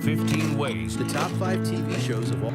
15 ways. The top 5 TV shows of all.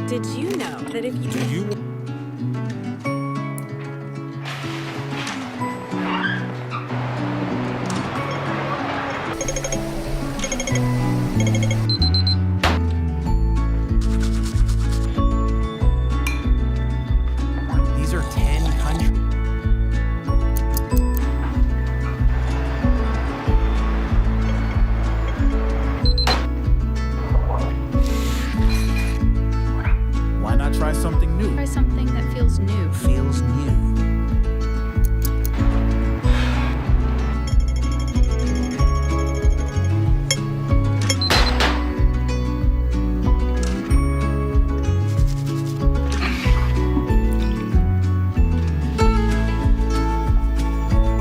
Did you know that if you... Do you... These are 10 countries. Why not try something new? Try something that feels new. Feels new.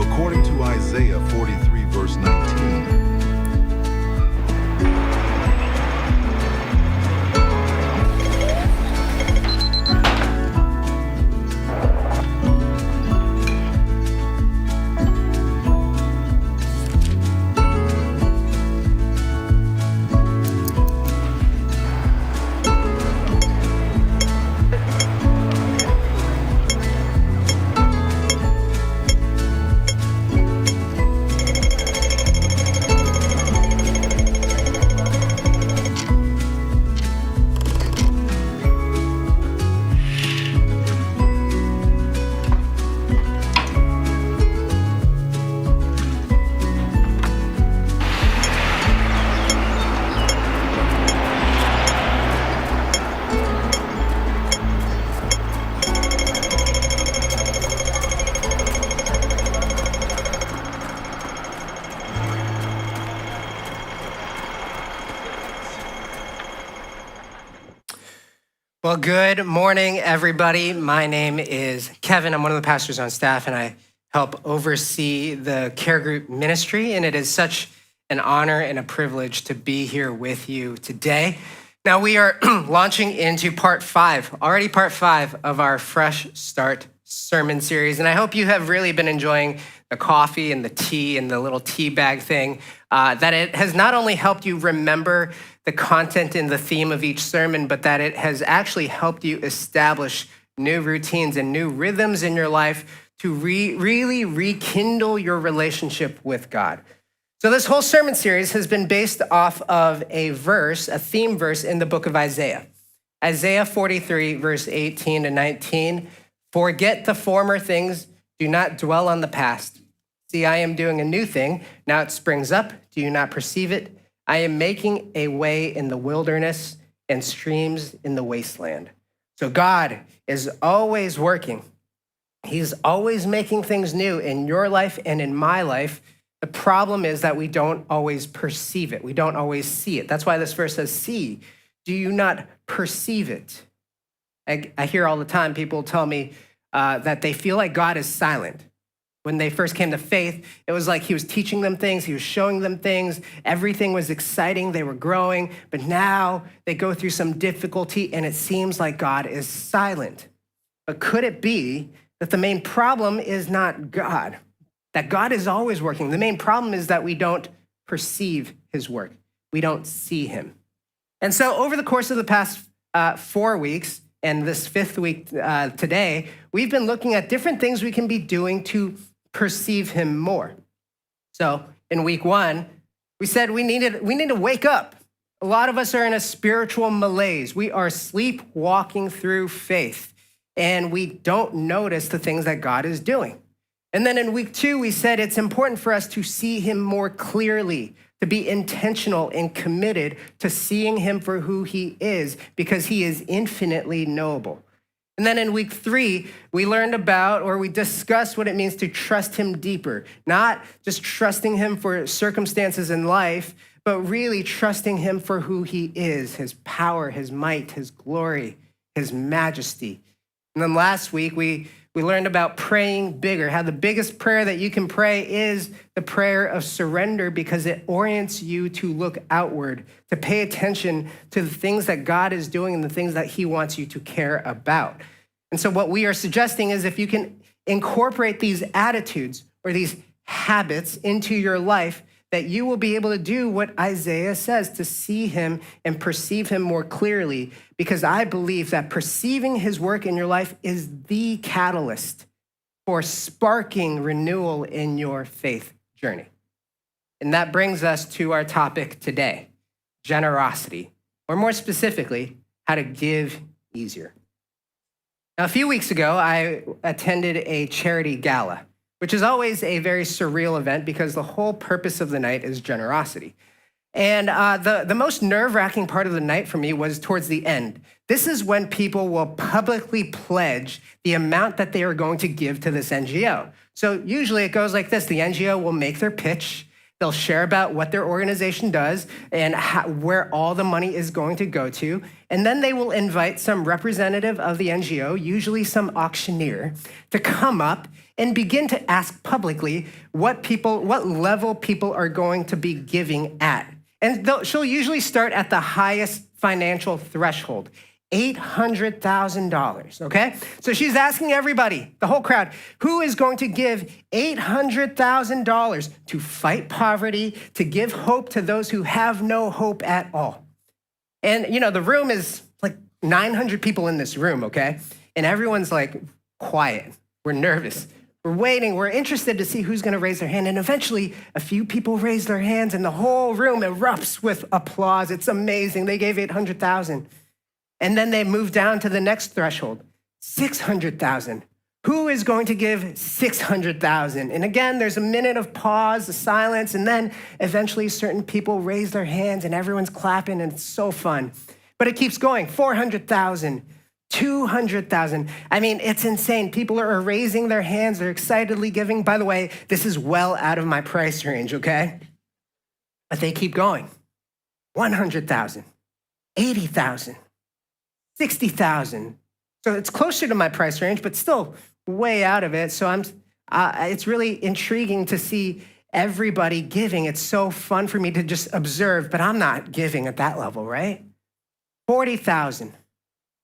According to Isaiah 43, verse 19, Well, good morning, everybody. My name is Kevin. I'm one of the pastors on staff, and I help oversee the care group ministry. And it is such an honor and a privilege to be here with you today. Now, we are launching into part 5 of our Fresh Start sermon series. And I hope you have really been enjoying the coffee and the tea and the little tea bag thing, that it has not only helped you remember the content and the theme of each sermon, but that it has actually helped you establish new routines and new rhythms in your life to really rekindle your relationship with God. So this whole sermon series has been based off of a theme verse in the book of Isaiah. Isaiah 43, verse 18 to 19. Forget the former things, do not dwell on the past. See, I am doing a new thing. Now it springs up. Do you not perceive it? I am making a way in the wilderness and streams in the wasteland. So God is always working. He's always making things new in your life and in my life. The problem is that we don't always perceive it. We don't always see it. That's why this verse says, see, do you not perceive it? I hear all the time people tell me that they feel like God is silent. When they first came to faith, it was like he was teaching them things, he was showing them things, everything was exciting, they were growing, but now they go through some difficulty and it seems like God is silent. But could it be that the main problem is not God, that God is always working? The main problem is that we don't perceive his work. We don't see him. And so over the course of the past 4 weeks, and this 5th week today, we've been looking at different things we can be doing to perceive him more. So in week 1, we said we need to wake up. A lot of us are in a spiritual malaise. We are sleepwalking through faith, and we don't notice the things that God is doing. And then in week 2, we said it's important for us to see him more clearly, to be intentional and committed to seeing him for who he is, because he is infinitely knowable. And then in week 3, we discussed what it means to trust him deeper, not just trusting him for circumstances in life, but really trusting him for who he is, his power, his might, his glory, his majesty. And then last week, we learned about praying bigger, how the biggest prayer that you can pray is the prayer of surrender because it orients you to look outward, to pay attention to the things that God is doing and the things that he wants you to care about. And so what we are suggesting is if you can incorporate these attitudes or these habits into your life, that you will be able to do what Isaiah says, to see him and perceive him more clearly, because I believe that perceiving his work in your life is the catalyst for sparking renewal in your faith journey. And that brings us to our topic today, generosity, or more specifically, how to give easier. Now, a few weeks ago, I attended a charity gala, which is always a very surreal event because the whole purpose of the night is generosity. And the most nerve-wracking part of the night for me was towards the end. This is when people will publicly pledge the amount that they are going to give to this NGO. So usually it goes like this. The NGO will make their pitch. They'll share about what their organization does and where all the money is going to go to. And then they will invite some representative of the NGO, usually some auctioneer, to come up and begin to ask publicly what level people are going to be giving at. And she'll usually start at the highest financial threshold, $800,000, okay? So she's asking everybody, the whole crowd, who is going to give $800,000 to fight poverty, to give hope to those who have no hope at all. And, the room is like 900 people in this room, okay? And everyone's like quiet. We're nervous. We're waiting. We're interested to see who's going to raise their hand. And eventually, a few people raise their hands, and the whole room erupts with applause. It's amazing. They gave $800,000. And then they move down to the next threshold, $600,000. Who is going to give $600,000? And again, there's a minute of pause, a silence, and then eventually certain people raise their hands and everyone's clapping, and it's so fun. But it keeps going, $400,000, $200,000. I mean, it's insane. People are raising their hands. They're excitedly giving. By the way, this is well out of my price range, okay? But they keep going. $100,000, $80,000. $60,000. So it's closer to my price range, but still way out of it. So it's really intriguing to see everybody giving. It's so fun for me to just observe, but I'm not giving at that level, right? $40,000,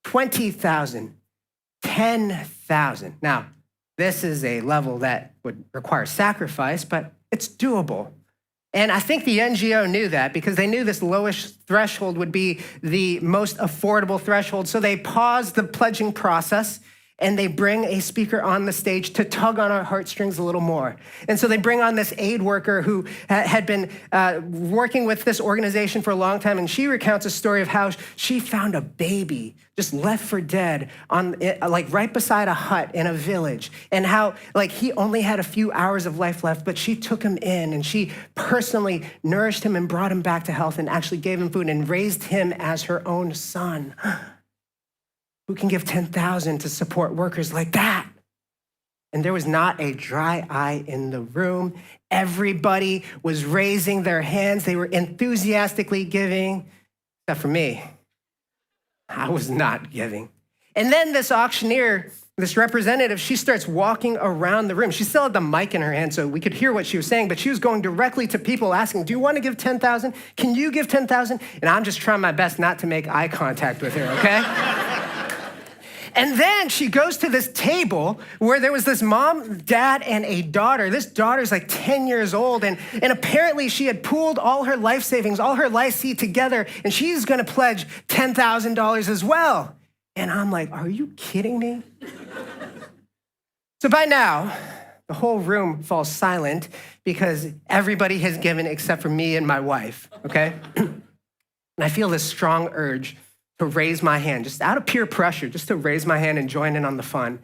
$20,000, $10,000. Now, this is a level that would require sacrifice, but it's doable. And I think the NGO knew that because they knew this lowest threshold would be the most affordable threshold. So they paused the pledging process and they bring a speaker on the stage to tug on our heartstrings a little more. And so they bring on this aid worker who had been working with this organization for a long time, and she recounts a story of how she found a baby just left for dead on right beside a hut in a village, and how he only had a few hours of life left, but she took him in and she personally nourished him and brought him back to health and actually gave him food and raised him as her own son. Who can give $10,000 to support workers like that? And there was not a dry eye in the room. Everybody was raising their hands. They were enthusiastically giving, except for me. I was not giving. And then this auctioneer, this representative, she starts walking around the room. She still had the mic in her hand so we could hear what she was saying, but she was going directly to people asking, do you want to give $10,000? Can you give $10,000? And I'm just trying my best not to make eye contact with her, okay? And then she goes to this table where there was this mom, dad, and a daughter. This daughter's like 10 years old, and apparently she had pooled all her life savings, all her life seed together, and she's gonna pledge $10,000 as well. And I'm like, are you kidding me? So by now, the whole room falls silent because everybody has given except for me and my wife, okay? And I feel this strong urge to raise my hand, just out of peer pressure, just to raise my hand and join in on the fun.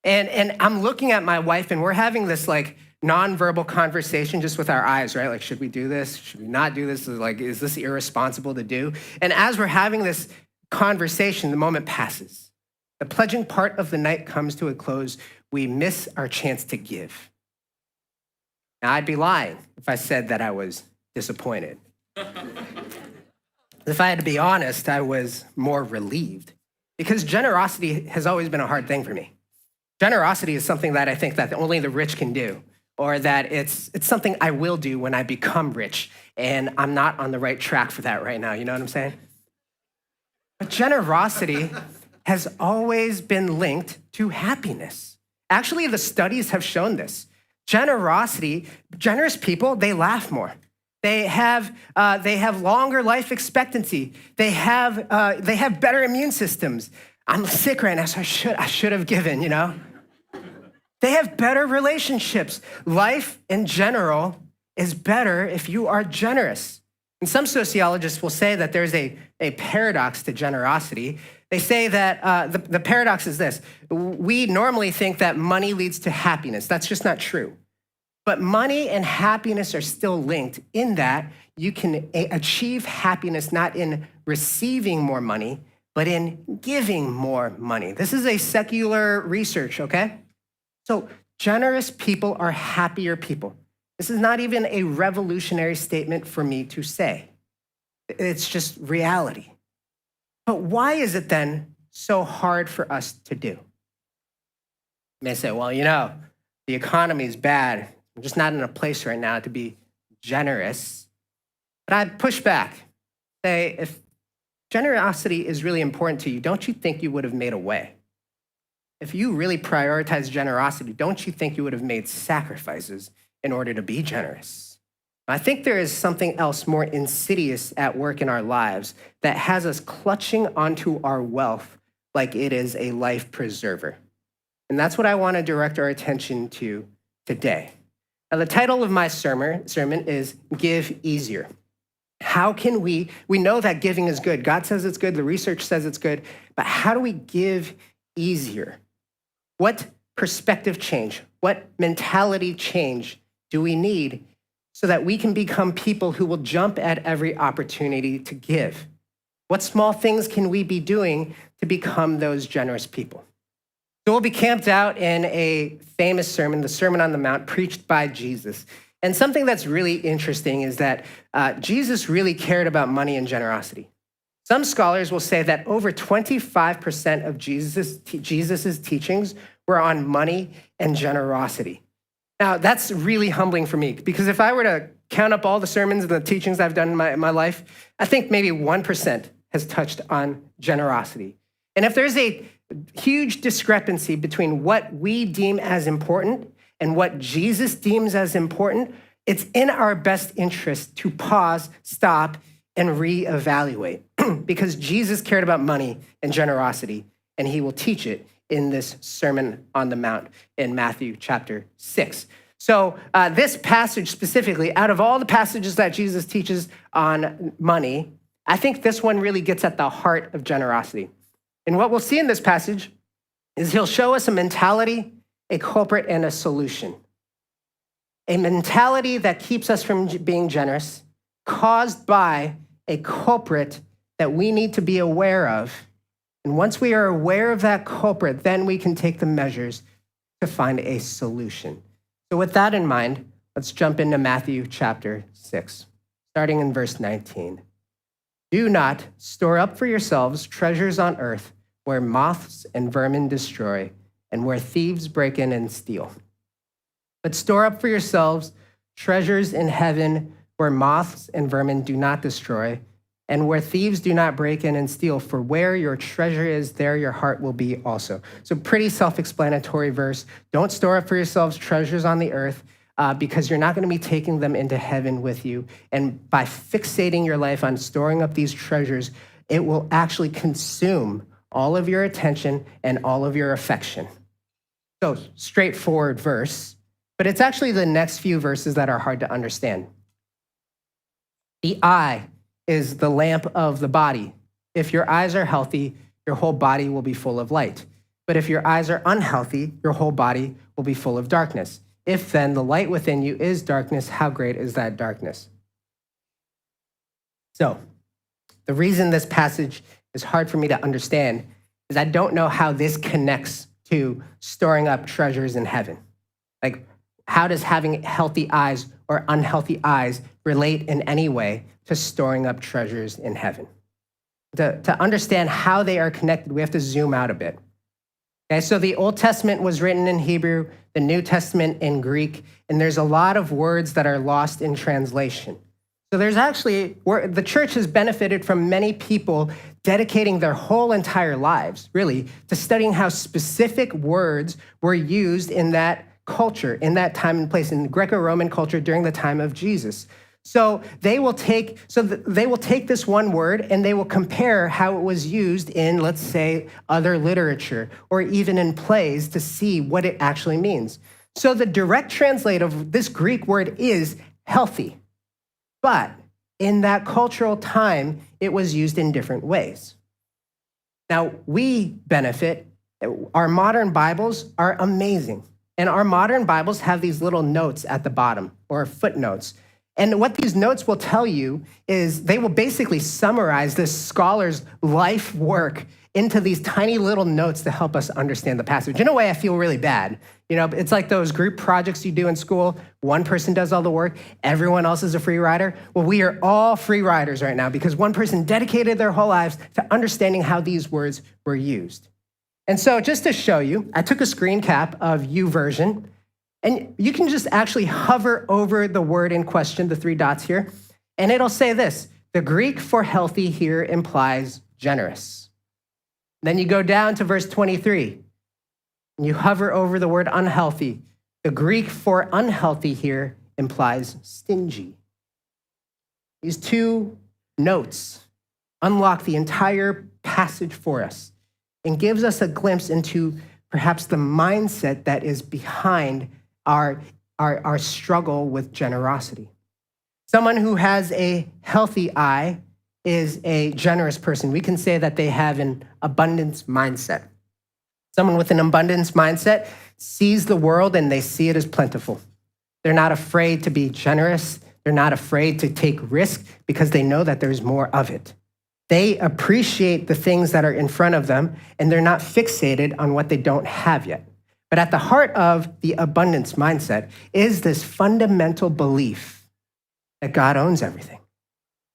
And I'm looking at my wife, and we're having this nonverbal conversation just with our eyes, right? Should we do this? Should we not do this? Is this irresponsible to do? And as we're having this conversation, the moment passes. The pledging part of the night comes to a close. We miss our chance to give. Now, I'd be lying if I said that I was disappointed. If I had to be honest, I was more relieved because generosity has always been a hard thing for me. Generosity is something that I think that only the rich can do, or that it's something I will do when I become rich, and I'm not on the right track for that right now, you know what I'm saying? But generosity has always been linked to happiness. Actually, the studies have shown this. Generous people, they laugh more. They have longer life expectancy. They have better immune systems. I'm sick right now, so I should have given, you know? They have better relationships. Life in general is better if you are generous. And some sociologists will say that there's a paradox to generosity. They say that the paradox is this. We normally think that money leads to happiness. That's just not true. But money and happiness are still linked in that you can achieve happiness not in receiving more money, but in giving more money. This is a secular research, okay? So generous people are happier people. This is not even a revolutionary statement for me to say. It's just reality. But why is it then so hard for us to do? You may say, well, you know, the economy is bad. I'm just not in a place right now to be generous. But I'd push back. Say, if generosity is really important to you, don't you think you would have made a way? If you really prioritize generosity, don't you think you would have made sacrifices in order to be generous? I think there is something else more insidious at work in our lives that has us clutching onto our wealth like it is a life preserver. And that's what I want to direct our attention to today. Now, the title of my sermon is Give Easier. How can we know that giving is good. God says it's good. The research says it's good. But how do we give easier? What perspective change, what mentality change do we need so that we can become people who will jump at every opportunity to give? What small things can we be doing to become those generous people? So we'll be camped out in a famous sermon, the Sermon on the Mount, preached by Jesus. And something that's really interesting is that Jesus really cared about money and generosity. Some scholars will say that over 25% of Jesus's teachings were on money and generosity. Now, that's really humbling for me, because if I were to count up all the sermons and the teachings I've done in my life, I think maybe 1% has touched on generosity. And if there's a huge discrepancy between what we deem as important and what Jesus deems as important, it's in our best interest to pause, stop, and reevaluate, because Jesus cared about money and generosity, and he will teach it in this Sermon on the Mount in Matthew chapter 6. So this passage specifically, out of all the passages that Jesus teaches on money, I think this one really gets at the heart of generosity. And what we'll see in this passage is he'll show us a mentality, a culprit, and a solution. A mentality that keeps us from being generous, caused by a culprit that we need to be aware of. And once we are aware of that culprit, then we can take the measures to find a solution. So with that in mind, let's jump into Matthew chapter 6, starting in verse 19. Do not store up for yourselves treasures on earth where moths and vermin destroy and where thieves break in and steal. But store up for yourselves treasures in heaven where moths and vermin do not destroy and where thieves do not break in and steal. For where your treasure is, there your heart will be also. So pretty self-explanatory verse. Don't store up for yourselves treasures on the earth because you're not going to be taking them into heaven with you. And by fixating your life on storing up these treasures, it will actually consume all of your attention and all of your affection. So straightforward verse, but it's actually the next few verses that are hard to understand. The eye is the lamp of the body. If your eyes are healthy, your whole body will be full of light. But if your eyes are unhealthy, your whole body will be full of darkness. If then the light within you is darkness, how great is that darkness? So, the reason this passage is hard for me to understand is I don't know how this connects to storing up treasures in heaven. Like, how does having healthy eyes or unhealthy eyes relate in any way to storing up treasures in heaven. To understand how they are connected, we have to zoom out a bit. Okay, so the Old Testament was written in Hebrew, the New Testament in Greek, and there's a lot of words that are lost in translation. So there's actually, the church has benefited from many people dedicating their whole entire lives, really, to studying how specific words were used in that culture, in that time and place, in Greco-Roman culture during the time of Jesus. So they will take this one word and they will compare how it was used in, let's say, other literature or even in plays to see what it actually means. So the direct translate of this Greek word is healthy. But in that cultural time, it was used in different ways. Now, we benefit. Our modern Bibles are amazing. And our modern Bibles have these little notes at the bottom, or footnotes. And what these notes will tell you is they will basically summarize this scholar's life work into these tiny little notes to help us understand the passage. In a way, I feel really bad. You know, it's like those group projects you do in school. One person does all the work, everyone else is a free rider. Well, we are all free riders right now because one person dedicated their whole lives to understanding how these words were used. And so just to show you, I took a screen cap of YouVersion, and you can just actually hover over the word in question, the three dots here, and it'll say this: the Greek for healthy here implies generous. Then you go down to verse 23, and you hover over the word unhealthy. The Greek for unhealthy here implies stingy. These two notes unlock the entire passage for us and gives us a glimpse into perhaps the mindset that is behind our struggle with generosity. Someone who has a healthy eye is a generous person. We can say that they have an abundance mindset. Someone with an abundance mindset sees the world and they see it as plentiful. They're not afraid to be generous. They're not afraid to take risk because they know that there's more of it. They appreciate the things that are in front of them, and they're not fixated on what they don't have yet. But at the heart of the abundance mindset is this fundamental belief that God owns everything.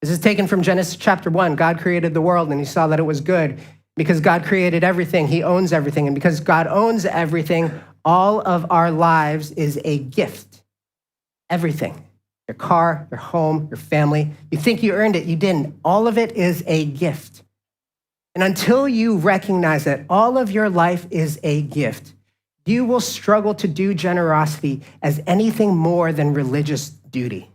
This is taken from Genesis chapter 1. God created the world, and he saw that it was good. Because God created everything, he owns everything. And because God owns everything, all of our lives is a gift. Everything. Your car, your home, your family. You think you earned it, you didn't. All of it is a gift. And until you recognize that all of your life is a gift, you will struggle to do generosity as anything more than religious duty.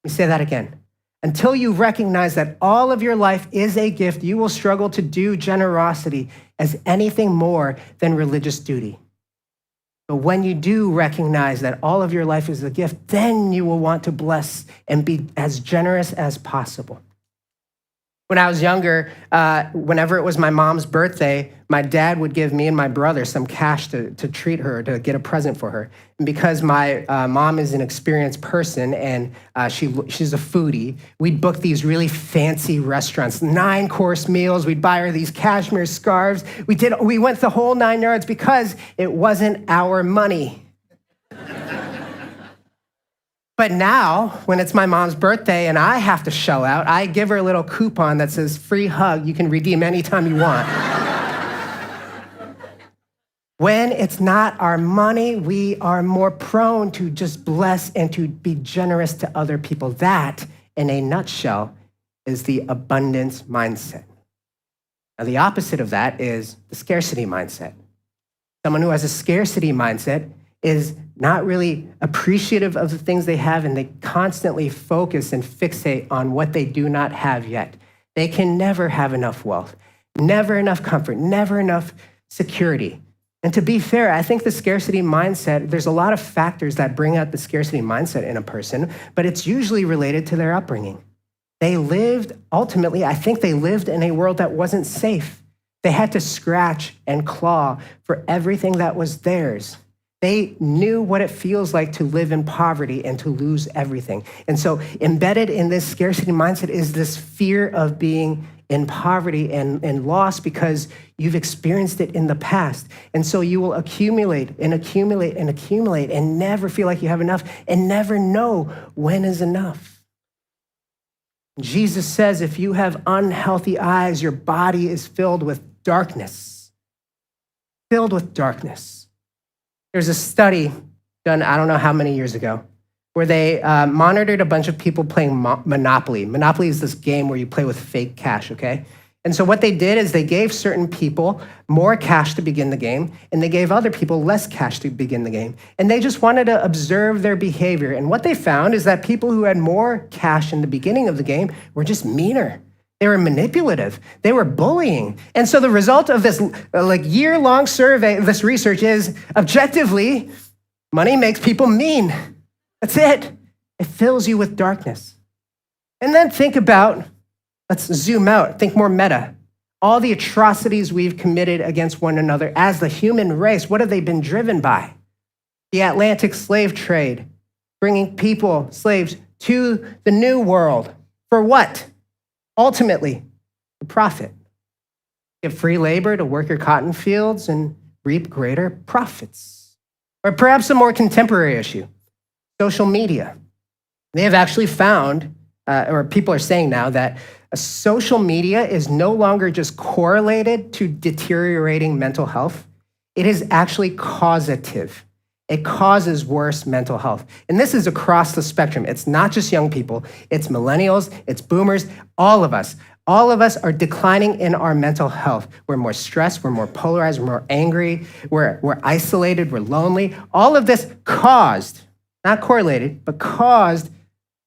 Let me say that again. Until you recognize that all of your life is a gift, you will struggle to do generosity as anything more than religious duty. But when you do recognize that all of your life is a gift, then you will want to bless and be as generous as possible. When I was younger, whenever it was my mom's birthday, my dad would give me and my brother some cash to treat her, to get a present for her. And because my mom is an experienced person and she's a foodie, we'd book these really fancy restaurants, 9-course meals. We'd buy her these cashmere scarves. We went the whole 9 yards because it wasn't our money. But now, when it's my mom's birthday and I have to shell out, I give her a little coupon that says free hug. You can redeem anytime you want. When it's not our money, we are more prone to just bless and to be generous to other people. That, in a nutshell, is the abundance mindset. Now, the opposite of that is the scarcity mindset. Someone who has a scarcity mindset is not really appreciative of the things they have, and they constantly focus and fixate on what they do not have yet. They can never have enough wealth, never enough comfort, never enough security. And to be fair, I think the scarcity mindset, there's a lot of factors that bring out the scarcity mindset in a person, but it's usually related to their upbringing. Ultimately, I think they lived in a world that wasn't safe. They had to scratch and claw for everything that was theirs. They knew what it feels like to live in poverty and to lose everything. And so embedded in this scarcity mindset is this fear of being in poverty and loss because you've experienced it in the past. And so you will accumulate and accumulate and accumulate and never feel like you have enough and never know when is enough. Jesus says, if you have unhealthy eyes, your body is filled with darkness. Filled with darkness. There's a study done, I don't know how many years ago, where they monitored a bunch of people playing Monopoly. Monopoly is this game where you play with fake cash, okay? And so what they did is they gave certain people more cash to begin the game, and they gave other people less cash to begin the game. And they just wanted to observe their behavior. And what they found is that people who had more cash in the beginning of the game were just meaner. They were manipulative. They were bullying. And so the result of this year-long survey, this research is, objectively, money makes people mean. That's it. It fills you with darkness. And then think about, let's zoom out, think more meta. All the atrocities we've committed against one another as the human race, what have they been driven by? The Atlantic slave trade, bringing people, slaves, to the New World. For what? Ultimately, the profit. Get free labor to work your cotton fields and reap greater profits. Or perhaps a more contemporary issue, social media. They have actually found, or people are saying now, that social media is no longer just correlated to deteriorating mental health. It is actually causative. It causes worse mental health. And this is across the spectrum. It's not just young people. It's millennials. It's boomers. All of us. All of us are declining in our mental health. We're more stressed. We're more polarized. We're more angry. We're isolated. We're lonely. All of this caused, not correlated, but caused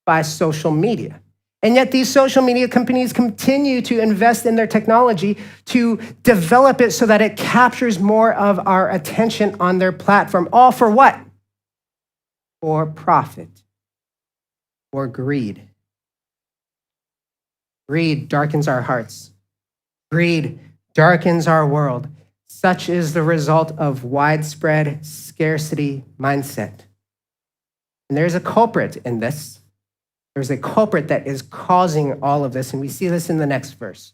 by social media. And yet these social media companies continue to invest in their technology to develop it so that it captures more of our attention on their platform. All for what? For profit, for greed. Greed darkens our hearts. Greed darkens our world. Such is the result of widespread scarcity mindset. And there's a culprit in this. There's a culprit that is causing all of this, and we see this in the next verse.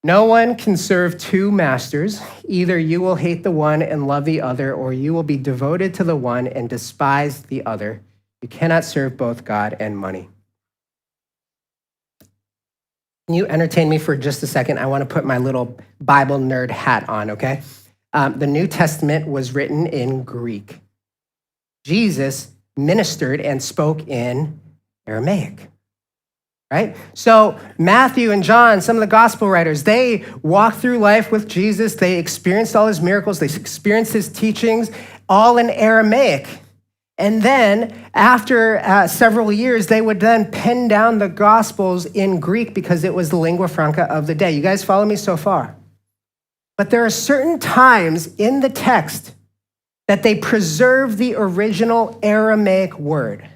No one can serve two masters. Either you will hate the one and love the other, or you will be devoted to the one and despise the other. You cannot serve both God and money. Can you entertain me for just a second? I want to put my little Bible nerd hat on, okay? The New Testament was written in Greek. Jesus ministered and spoke in Aramaic, right? So Matthew and John, some of the gospel writers, they walked through life with Jesus. They experienced all his miracles. They experienced his teachings, all in Aramaic. And then after several years, they would then pen down the gospels in Greek because it was the lingua franca of the day. You guys follow me so far? But there are certain times in the text that they preserve the original Aramaic word.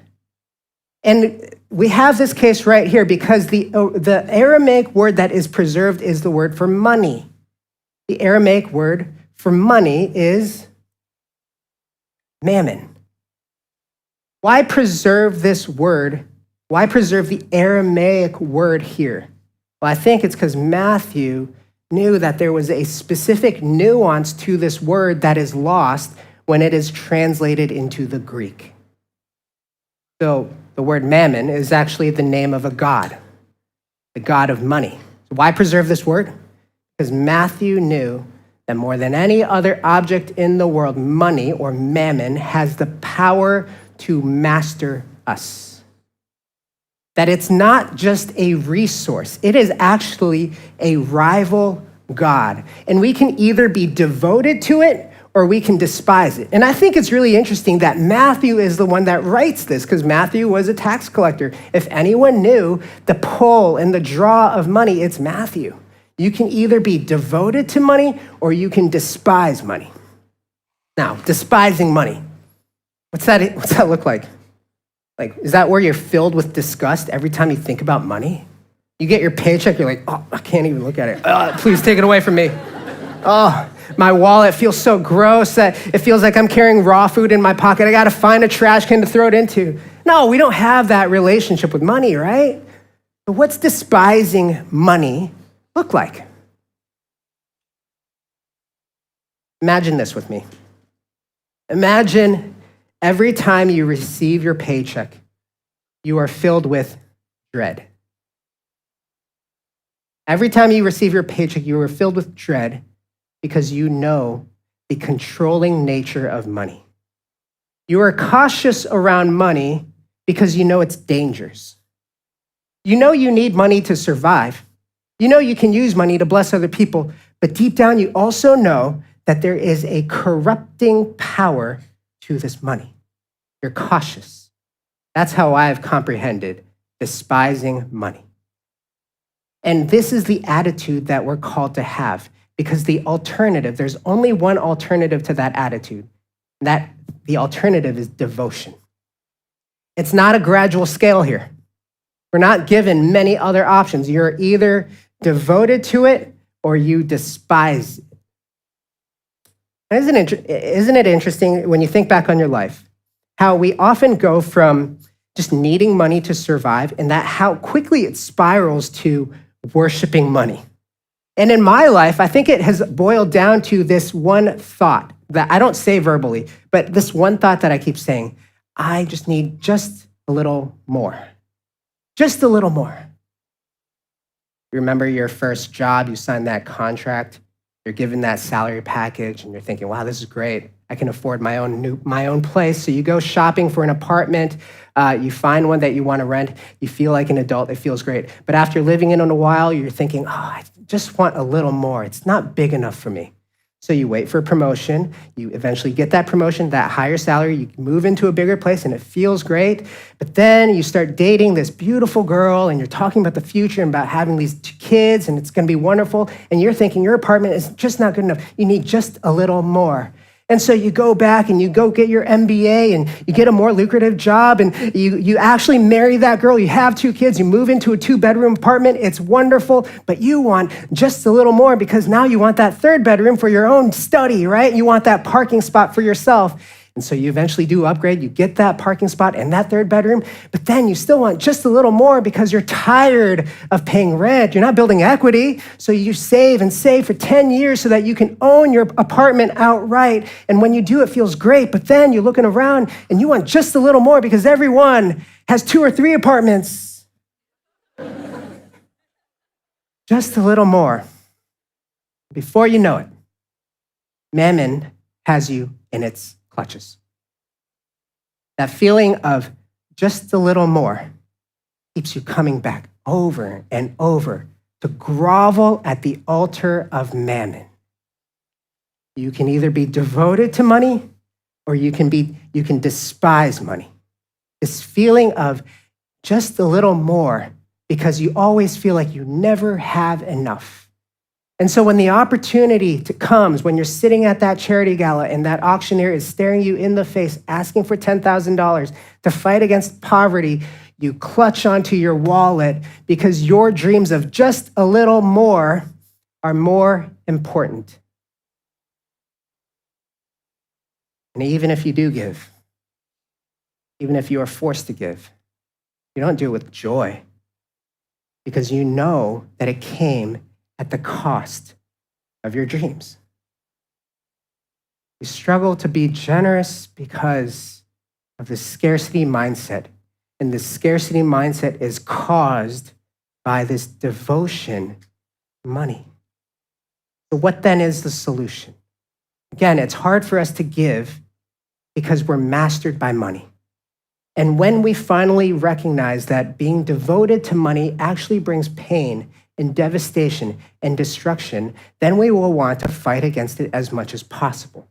And we have this case right here because the Aramaic word that is preserved is the word for money. The Aramaic word for money is mammon. Why preserve this word? Why preserve the Aramaic word here? Well, I think it's because Matthew knew that there was a specific nuance to this word that is lost when it is translated into the Greek. So the word mammon is actually the name of a god, the god of money. So why preserve this word? Because Matthew knew that more than any other object in the world, money or mammon has the power to master us. That it's not just a resource, it is actually a rival god. And we can either be devoted to it or we can despise it. And I think it's really interesting that Matthew is the one that writes this because Matthew was a tax collector. If anyone knew the pull and the draw of money, it's Matthew. You can either be devoted to money or you can despise money. Now, despising money, what's that look like? Like, is that where you're filled with disgust every time you think about money? You get your paycheck, you're like, oh, I can't even look at it. Please take it away from me. Oh, my wallet feels so gross that it feels like I'm carrying raw food in my pocket. I got to find a trash can to throw it into. No, we don't have that relationship with money, right? But what's despising money look like? Imagine this with me. Imagine every time you receive your paycheck, you are filled with dread. Every time you receive your paycheck, you are filled with dread because you know the controlling nature of money. You are cautious around money because you know its dangers. You know you need money to survive. You know you can use money to bless other people, but deep down you also know that there is a corrupting power to this money. You're cautious. That's how I have comprehended despising money. And this is the attitude that we're called to have, because the alternative, there's only one alternative to that attitude. That the alternative is devotion. It's not a gradual scale here. We're not given many other options. You're either devoted to it or you despise it. Isn't it interesting when you think back on your life, how we often go from just needing money to survive and that how quickly it spirals to worshiping money. And in my life, I think it has boiled down to this one thought that I don't say verbally, but this one thought that I keep saying, I just need just a little more. Just a little more. You remember your first job, you signed that contract, you're given that salary package, and you're thinking, wow, this is great. I can afford my own place. So you go shopping for an apartment, you find one that you want to rent, you feel like an adult, it feels great. But after living in it a while, you're thinking, oh, I just want a little more. It's not big enough for me. So you wait for a promotion, you eventually get that promotion, that higher salary, you move into a bigger place and it feels great. But then you start dating this beautiful girl and you're talking about the future and about having these 2 kids and it's gonna be wonderful. And you're thinking your apartment is just not good enough. You need just a little more. And so you go back and you go get your MBA and you get a more lucrative job and you actually marry that girl. You have 2 kids, you move into a 2-bedroom apartment. It's wonderful, but you want just a little more because now you want that 3rd bedroom for your own study, right? You want that parking spot for yourself. And so you eventually do upgrade, you get that parking spot and that 3rd bedroom, but then you still want just a little more because you're tired of paying rent. You're not building equity, so you save and save for 10 years so that you can own your apartment outright. And when you do, it feels great, but then you're looking around and you want just a little more because everyone has 2 or 3 apartments. Just a little more. Before you know it, mammon has you in its clutches. That feeling of just a little more keeps you coming back over and over to grovel at the altar of mammon. You can either be devoted to money or you can despise money. This feeling of just a little more because you always feel like you never have enough. And so when the opportunity comes, when you're sitting at that charity gala and that auctioneer is staring you in the face, asking for $10,000 to fight against poverty, you clutch onto your wallet because your dreams of just a little more are more important. And even if you do give, even if you are forced to give, you don't do it with joy because you know that it came at the cost of your dreams. You struggle to be generous because of the scarcity mindset. And the scarcity mindset is caused by this devotion to money. So what then is the solution? Again, it's hard for us to give because we're mastered by money. And when we finally recognize that being devoted to money actually brings pain and devastation and destruction, then we will want to fight against it as much as possible.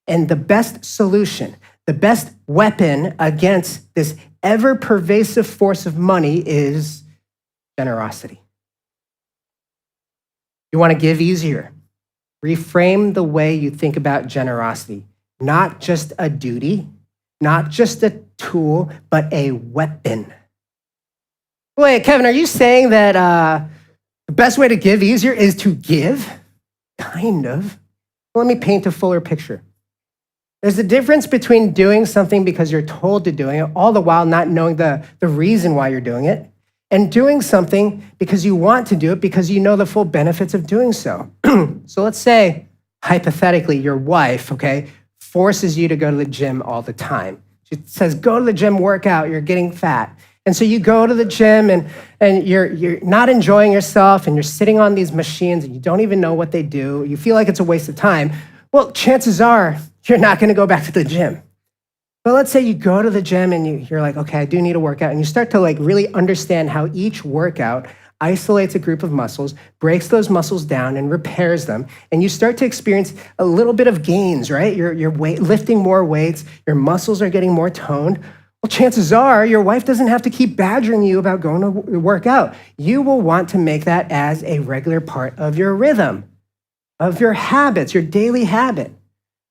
And the best solution, the best weapon against this ever-pervasive force of money is generosity. You want to give easier. Reframe the way you think about generosity. Not just a duty, not just a tool, but a weapon. Wait, Kevin, are you saying that the best way to give easier is to give? Kind of. Well, let me paint a fuller picture. There's a difference between doing something because you're told to do it, all the while not knowing the reason why you're doing it, and doing something because you want to do it because you know the full benefits of doing so. So let's say, hypothetically, your wife, forces you to go to the gym all the time. She says, go to the gym, work out, you're getting fat. And so you go to the gym and you're not enjoying yourself and you're sitting on these machines and you don't even know what they do. You feel like it's a waste of time. Well, chances are you're not going to go back to the gym. But let's say you go to the gym and you're like, okay, I do need a workout. And you start to like really understand how each workout isolates a group of muscles, breaks those muscles down and repairs them. And you start to experience a little bit of gains, right? You're lifting more weights, your muscles are getting more toned. Well, chances are your wife doesn't have to keep badgering you about going to work out. You will want to make that as a regular part of your rhythm, of your habits, your daily habit.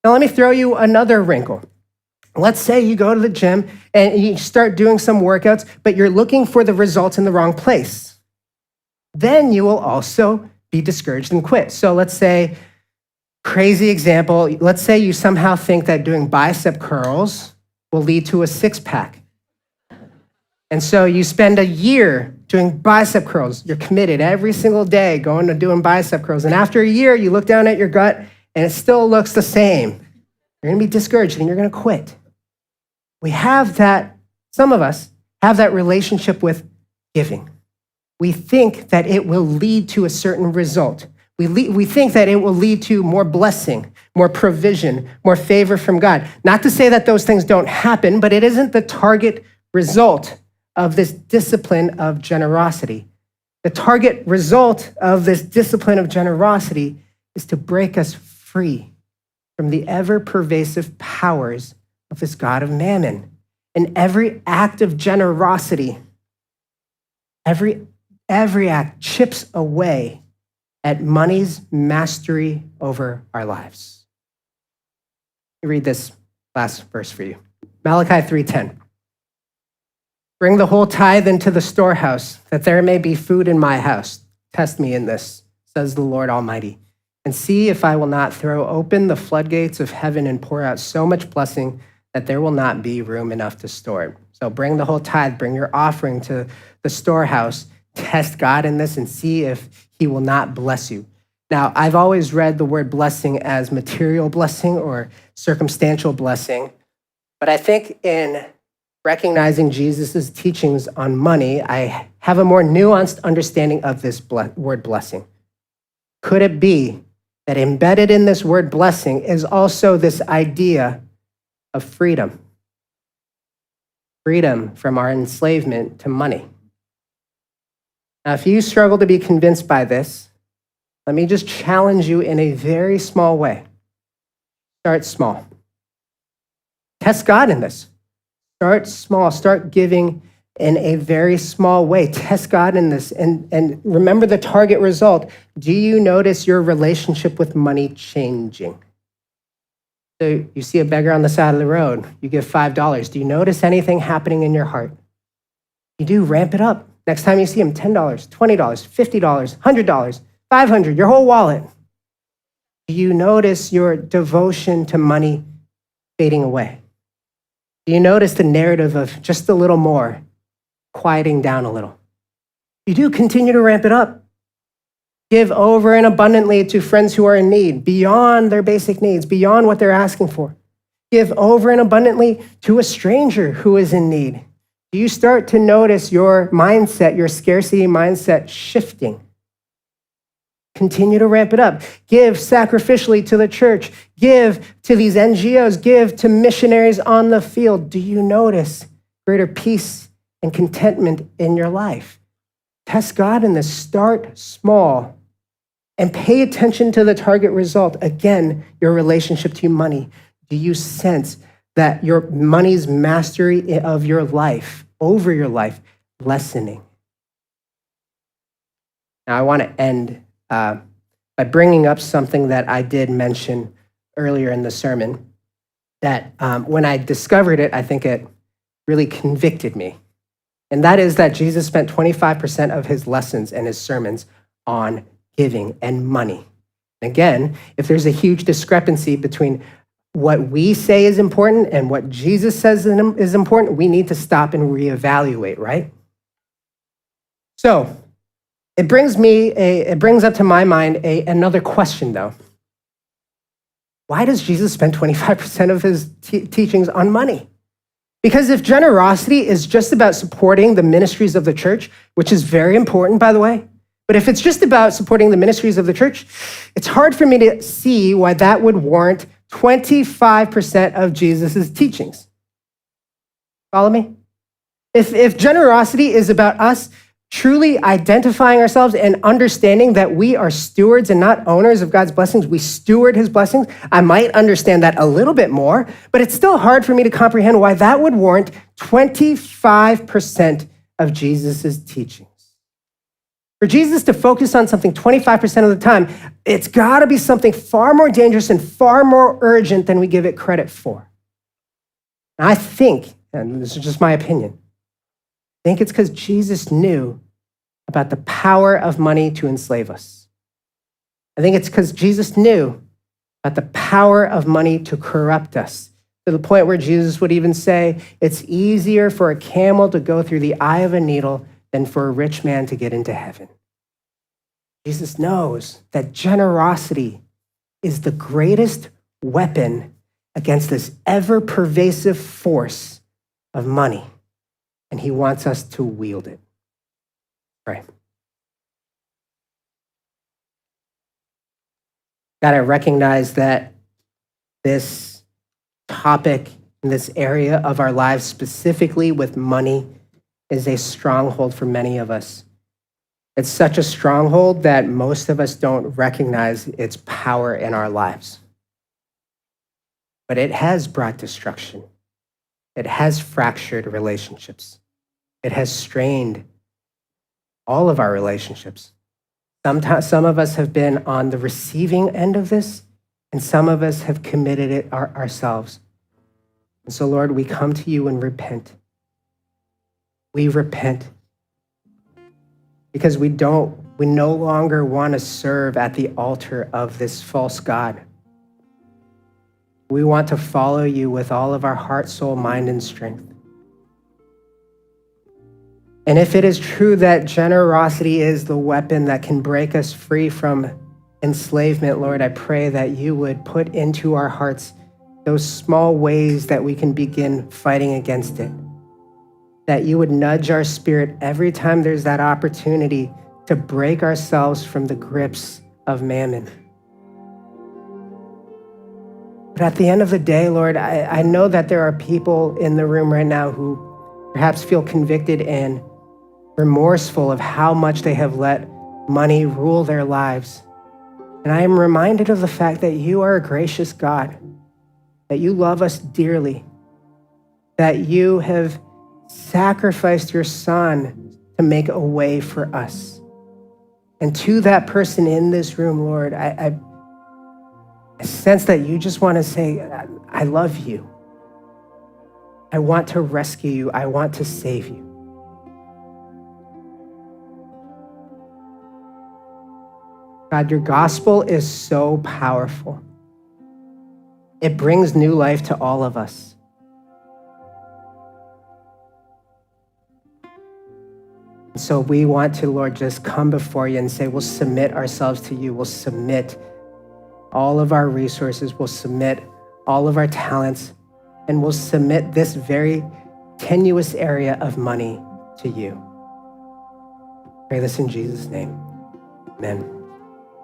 Now, let me throw you another wrinkle. Let's say you go to the gym and you start doing some workouts, but you're looking for the results in the wrong place. Then you will also be discouraged and quit. So let's say, crazy example, let's say you somehow think that doing bicep curls will lead to a six-pack. And so you spend a year doing bicep curls. You're committed every single day going to doing bicep curls. And after a year, you look down at your gut and it still looks the same. You're going to be discouraged and you're going to quit. We have that, some of us have that relationship with giving. We think that it will lead to a certain result. We think that it will lead to more blessing, more provision, more favor from God. Not to say that those things don't happen, but it isn't the target result of this discipline of generosity. The target result of this discipline of generosity is to break us free from the ever-pervasive powers of this God of mammon. And every act of generosity, every act chips away at money's mastery over our lives. Let me read this last verse for you. Malachi 3:10. Bring the whole tithe into the storehouse, that there may be food in my house. Test me in this, says the Lord Almighty, and see if I will not throw open the floodgates of heaven and pour out so much blessing that there will not be room enough to store it. So bring the whole tithe, bring your offering to the storehouse, test God in this and see if he will not bless you. Now, I've always read the word blessing as material blessing or circumstantial blessing, but I think in recognizing Jesus' teachings on money, I have a more nuanced understanding of this word blessing. Could it be that embedded in this word blessing is also this idea of freedom? Freedom from our enslavement to money. Now, if you struggle to be convinced by this, let me just challenge you in a very small way. Start small. Test God in this. Start small. Start giving in a very small way. Test God in this. And remember the target result. Do you notice your relationship with money changing? So you see a beggar on the side of the road. You give $5. Do you notice anything happening in your heart? You do, ramp it up. Next time you see him, $10, $20, $50, $100, $500, your whole wallet. Do you notice your devotion to money fading away? Do you notice the narrative of just a little more quieting down a little? You do continue to ramp it up. Give over and abundantly to friends who are in need, beyond their basic needs, beyond what they're asking for. Give over and abundantly to a stranger who is in need. Do you start to notice your mindset, your scarcity mindset shifting? Continue to ramp it up. Give sacrificially to the church. Give to these NGOs. Give to missionaries on the field. Do you notice greater peace and contentment in your life? Test God in this. Start small and pay attention to the target result. Again, your relationship to money. Do you sense that your money's mastery of your life, over your life, lessening? Now, I want to end by bringing up something that I did mention earlier in the sermon, that when I discovered it, I think it really convicted me. And that is that Jesus spent 25% of his lessons and his sermons on giving and money. Again, if there's a huge discrepancy between what we say is important and what Jesus says is important, we need to stop and reevaluate, right? So it brings up to my mind another question, though. Why does Jesus spend 25% of his teachings on money? Because if generosity is just about supporting the ministries of the church, which is very important, by the way, but if it's just about supporting the ministries of the church, it's hard for me to see why that would warrant 25% of Jesus' teachings. Follow me? If generosity is about us truly identifying ourselves and understanding that we are stewards and not owners of God's blessings, we steward his blessings, I might understand that a little bit more, but it's still hard for me to comprehend why that would warrant 25% of Jesus' teachings. For Jesus to focus on something 25% of the time, it's got to be something far more dangerous and far more urgent than we give it credit for. And I think, and this is just my opinion, I think it's because Jesus knew about the power of money to enslave us. I think it's because Jesus knew about the power of money to corrupt us, to the point where Jesus would even say, it's easier for a camel to go through the eye of a needle than for a rich man to get into heaven. Jesus knows that generosity is the greatest weapon against this ever-pervasive force of money, and he wants us to wield it. Pray. God, I recognize that this topic in this area of our lives, specifically with money, is a stronghold for many of us. It's such a stronghold that most of us don't recognize its power in our lives. But it has brought destruction. It has fractured relationships. It has strained all of our relationships. Sometimes, some of us have been on the receiving end of this, and some of us have committed it ourselves. And so, Lord, we come to you and repent. We repent because we no longer want to serve at the altar of this false god. We want to follow you with all of our heart, soul, mind, and strength. And if it is true that generosity is the weapon that can break us free from enslavement, Lord, I pray that you would put into our hearts those small ways that we can begin fighting against it. That you would nudge our spirit every time there's that opportunity to break ourselves from the grips of mammon. But at the end of the day, Lord, I know that there are people in the room right now who perhaps feel convicted and remorseful of how much they have let money rule their lives. And I am reminded of the fact that you are a gracious God, that you love us dearly, that you have sacrificed your son to make a way for us. And to that person in this room, Lord, I sense that you just want to say, I love you. I want to rescue you. I want to save you. God, your gospel is so powerful. It brings new life to all of us. So we want to, Lord, just come before you and say, we'll submit ourselves to you. We'll submit all of our resources. We'll submit all of our talents. And we'll submit this very tenuous area of money to you. Pray this in Jesus' name. Amen.